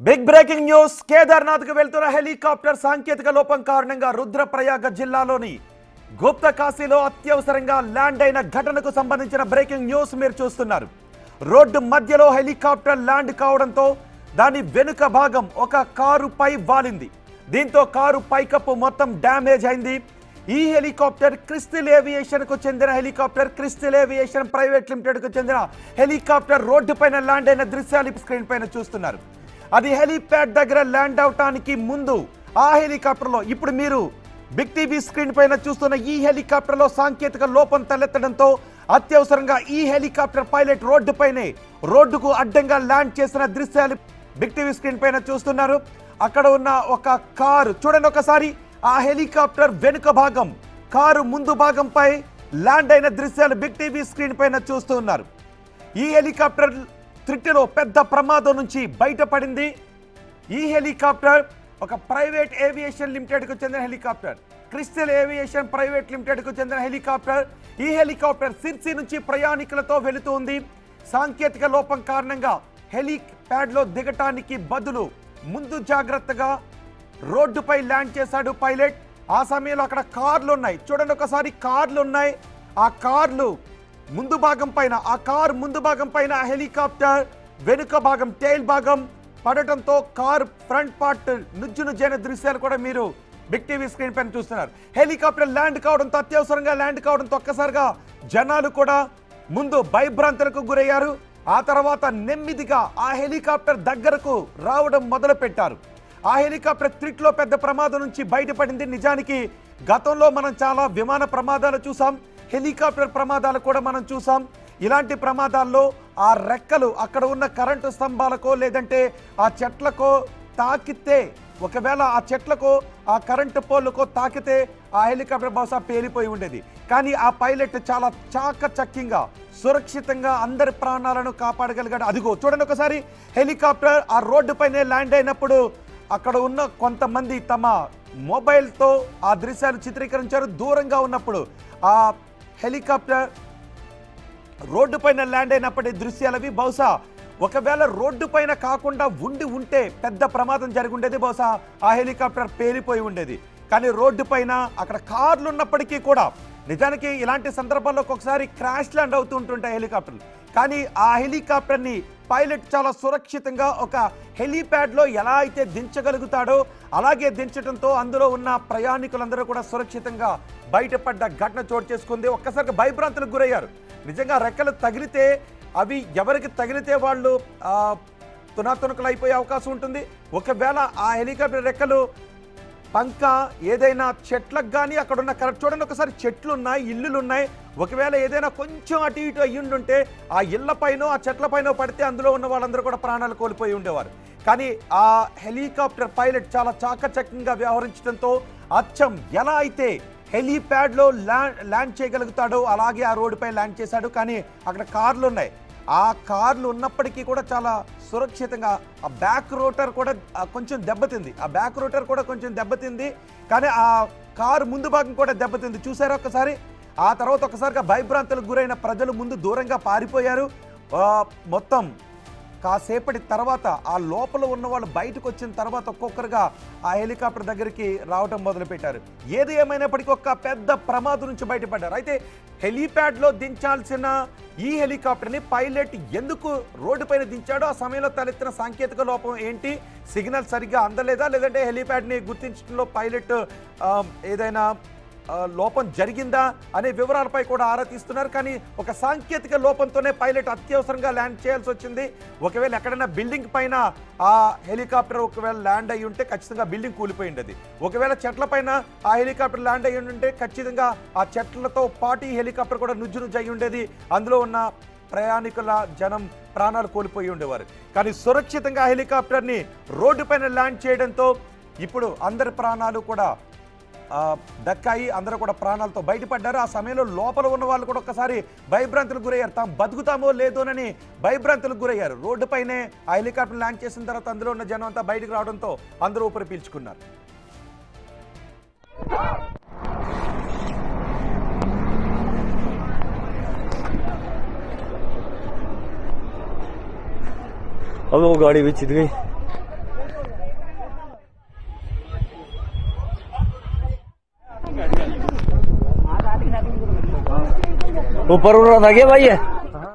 Big breaking news Kedarnath కు వెళ్తున్న helicopter సాంకేతిక లోపం కారణంగా రుద్రప్రయాగ జిల్లాలోని గుప్త కాశీలో అత్యవసరంగా ల్యాండ్ అయిన ఘటనకు సంబంధించిన బ్రేకింగ్ న్యూస్ మీరు చూస్తున్నారు. రోడ్డు మధ్యలో హెలికాప్టర్ ల్యాండ్ కావడంతో దాని వెనుక భాగం ఒక కారు పై వాలింది. దీంతో కారు పైకప్పు మొత్తం డ్యామేజ్ అయింది. ఈ హెలికాప్టర్ క్రిస్టల్ ఏవియేషన్ కు చెందిన helicopter. Crystal aviation private limited కు చెందిన హెలికాప్టర్ రోడ్డు పైన ల్యాండ్ అయిన దృశ్యాలు స్క్రీన్ పైన చూస్తున్నారు. అది హెలిప్యాడ్ దగ్గర ల్యాండ్ అవటానికి ముందు ఆ హెలికాప్టర్లో ఇప్పుడు మీరు బిగ్ టీవీ స్క్రీన్ పైన చూస్తున్న ఈ హెలికాప్టర్లో సాంకేతిక లోపం తలెత్తడంతో అత్యవసరంగా ఈ హెలికాప్టర్ పైలట్ రోడ్డుకు అడ్డంగా ల్యాండ్ చేసిన దృశ్యాలు బిగ్ టీవీ స్క్రీన్ పైన చూస్తున్నారు. అక్కడ ఉన్న ఒక కారు చూడండి ఒకసారి. ఆ హెలికాప్టర్ వెనుక భాగం కారు ముందు భాగంపై ల్యాండ్ అయిన దృశ్యాలు బిగ్ టీవీ స్క్రీన్ పైన చూస్తూ ఉన్నారు. ఈ హెలికాప్టర్ త్రిటిలో పెద్ద ప్రమాదం నుంచి బయటపడింది. ఈ హెలికాప్టర్ ఒక ప్రైవేట్ ఏవియేషన్ లిమిటెడ్కు చెందిన హెలికాప్టర్. క్రిస్టల్ ఏవియేషన్ ప్రైవేట్ లిమిటెడ్కు చెందిన హెలికాప్టర్. ఈ హెలికాప్టర్ సిర్సి నుంచి ప్రయాణికులతో వెళుతుంది. సాంకేతిక లోపం కారణంగా హెలిప్యాడ్లో దిగటానికి బదులు ముందు జాగ్రత్తగా రోడ్డుపై ల్యాండ్ చేశాడు పైలట్. ఆ సమయంలో అక్కడ కార్లు ఉన్నాయి చూడండి ఒకసారి. కార్లు ఉన్నాయి. ఆ కార్లు ముందు భాగం పైన హెలికాప్టర్ వెనుక భాగం టైల్ భాగం పడటంతో కార్ ఫ్రంట్ పార్ట్ నుజ్జునుజ్జైన దృశ్యాలు కూడా మీరు బిగ్ టీవీ స్క్రీన్ పైన చూస్తున్నారు. హెలికాప్టర్ ల్యాండ్ కావడంతో అత్యవసరంగా ల్యాండ్ కావడంతో ఒక్కసారిగా జనాలు కూడా ముందు భయభ్రాంతులకు గురయ్యారు. ఆ తర్వాత నెమ్మదిగా ఆ హెలికాప్టర్ దగ్గరకు రావడం మొదలు పెట్టారు. ఆ హెలికాప్టర్ త్రిట్లో పెద్ద ప్రమాదం నుంచి బయటపడింది. నిజానికి గతంలో మనం చాలా విమాన ప్రమాదాలు చూసాం, హెలికాప్టర్ ప్రమాదాలు కూడా మనం చూసాం. ఇలాంటి ప్రమాదాల్లో ఆ రెక్కలు అక్కడ ఉన్న కరెంటు స్తంభాలకో లేదంటే ఆ చెట్లకో తాకితే, ఒకవేళ ఆ చెట్లకో ఆ కరెంటు పోల్కో తాకితే ఆ హెలికాప్టర్ బహుశా పేలిపోయి ఉండేది. కానీ ఆ పైలట్ చాలా చాకచక్యంగా సురక్షితంగా అందరి ప్రాణాలను కాపాడగలిగాడు. అదిగో చూడండి ఒకసారి. హెలికాప్టర్ ఆ రోడ్డు పైనే ల్యాండ్ అయినప్పుడు అక్కడ ఉన్న కొంతమంది తమ మొబైల్తో ఆ దృశ్యాలు చిత్రీకరించారు. దూరంగా ఉన్నప్పుడు ఆ హెలికాప్టర్ రోడ్డు పైన ల్యాండ్ అయినప్పటి దృశ్యాలవి. బహుశా ఒకవేళ రోడ్డు పైన కాకుండా ఉంటే పెద్ద ప్రమాదం జరిగి ఉండేది. బహుశా ఆ హెలికాప్టర్ పేలిపోయి ఉండేది. కానీ రోడ్డు పైన అక్కడ కార్లు ఉన్నప్పటికీ కూడా నిజానికి ఇలాంటి సందర్భాల్లో ఒక్కొక్కసారి క్రాష్ ల్యాండ్ అవుతూ ఉంటుంటాయి హెలికాప్టర్లు. కానీ ఆ హెలికాప్టర్ని పైలట్ చాలా సురక్షితంగా ఒక హెలిప్యాడ్లో ఎలా అయితే దించగలుగుతాడో అలాగే దించడంతో అందులో ఉన్న ప్రయాణికులందరూ కూడా సురక్షితంగా బయటపడ్డ ఘటన చోటు చేసుకుంది. ఒక్కసారిగా భయభ్రాంతులకు గురయ్యారు. నిజంగా రెక్కలు తగిలితే అవి ఎవరికి తగిలితే వాళ్ళు తునాతునకలు అయిపోయే అవకాశం ఉంటుంది. ఒకవేళ ఆ హెలికాప్టర్ రెక్కలు పంక ఏదైనా చెట్లకు కానీ అక్కడ ఉన్న కరెక్ట్ చూడండి ఒకసారి. చెట్లు ఉన్నాయి, ఇల్లులు ఉన్నాయి. ఒకవేళ ఏదైనా కొంచెం అటు ఇటు అయ్యుండుంటే ఆ ఇళ్లపైనో ఆ చెట్లపైనో పడితే అందులో ఉన్న వాళ్ళందరూ కూడా ప్రాణాలు కోల్పోయి ఉండేవారు. కానీ ఆ హెలికాప్టర్ పైలట్ చాలా చాకచక్యంగా వ్యవహరించడంతో అచ్చం ఎలా అయితే హెలిప్యాడ్లో ల్యాండ్ చేయగలుగుతాడో అలాగే ఆ రోడ్డుపై ల్యాండ్ చేశాడు. కానీ అక్కడ కార్లు ఉన్నాయి. ఆ కార్లు ఉన్నప్పటికీ కూడా చాలా సురక్షితంగా ఆ బ్యాక్ రోటర్ కూడా కొంచెం దెబ్బతింది. కానీ ఆ కారు ముందు భాగం కూడా దెబ్బతింది. చూసారా ఒకసారి. ఆ తర్వాత ఒకసారిగా భయభ్రాంతులకు గురైన ప్రజలు ముందు దూరంగా పారిపోయారు. మొత్తం కాసేపటి తర్వాత ఆ లోపల ఉన్న వాళ్ళు బయటకు వచ్చిన తర్వాత ఒక్కొక్కరుగా ఆ హెలికాప్టర్ దగ్గరికి రావడం మొదలుపెట్టారు. ఏది ఏమైనప్పటికీ ఒక పెద్ద ప్రమాదం నుంచి బయటపడ్డారు. అయితే హెలిప్యాడ్లో దించాల్సిన ఈ హెలికాప్టర్ని పైలట్ ఎందుకు రోడ్డు పైన దించాడో, ఆ సమయంలో తలెత్తిన సాంకేతిక లోపం ఏంటి, సిగ్నల్ సరిగ్గా అందలేదా, లేదంటే హెలిప్యాడ్ని గుర్తించడంలో పైలట్ ఏదైనా లోపం జరిగిందా అనే వివరాలపై కూడా ఆరా తీస్తున్నారు. కానీ ఒక సాంకేతిక లోపంతోనే పైలట్ అత్యవసరంగా ల్యాండ్ చేయాల్సి వచ్చింది. ఒకవేళ ఎక్కడైనా బిల్డింగ్ పైన ఆ హెలికాప్టర్ ఒకవేళ ల్యాండ్ అయ్యి ఉంటే ఖచ్చితంగా బిల్డింగ్ కూలిపోయి ఉండేది. ఒకవేళ చెట్ల పైన ఆ హెలికాప్టర్ ల్యాండ్ అయ్యి ఉంటే ఖచ్చితంగా ఆ చెట్లతో పాటు ఈ హెలికాప్టర్ కూడా నుజ్జు అయి ఉండేది. అందులో ఉన్న ప్రయాణికుల జనం ప్రాణాలు కోల్పోయి ఉండేవారు. కానీ సురక్షితంగా హెలికాప్టర్ని రోడ్డు పైన ల్యాండ్ చేయడంతో ఇప్పుడు అందరి ప్రాణాలు కూడా దక్కాయి. అందరూ కూడా ప్రాణాలతో బయటపడ్డారు. ఆ సమయంలో లోపల ఉన్న వాళ్ళు కూడా ఒక్కసారి భయభ్రాంతులకు గురయ్యారు. తాము బతుకుతామో లేదోనని భయభ్రాంతులకు గురయ్యారు. రోడ్డుపైనే ఆ హెలికాప్టర్ ల్యాండ్ చేసిన తర్వాత అందులో ఉన్న జనం అంతా బయటకు రావడంతో అందరూ ఊపిరి పీల్చుకున్నారు. अब वो गाड़ी भी चित गई। ऊपर उड़ रहा था क्या भाई है।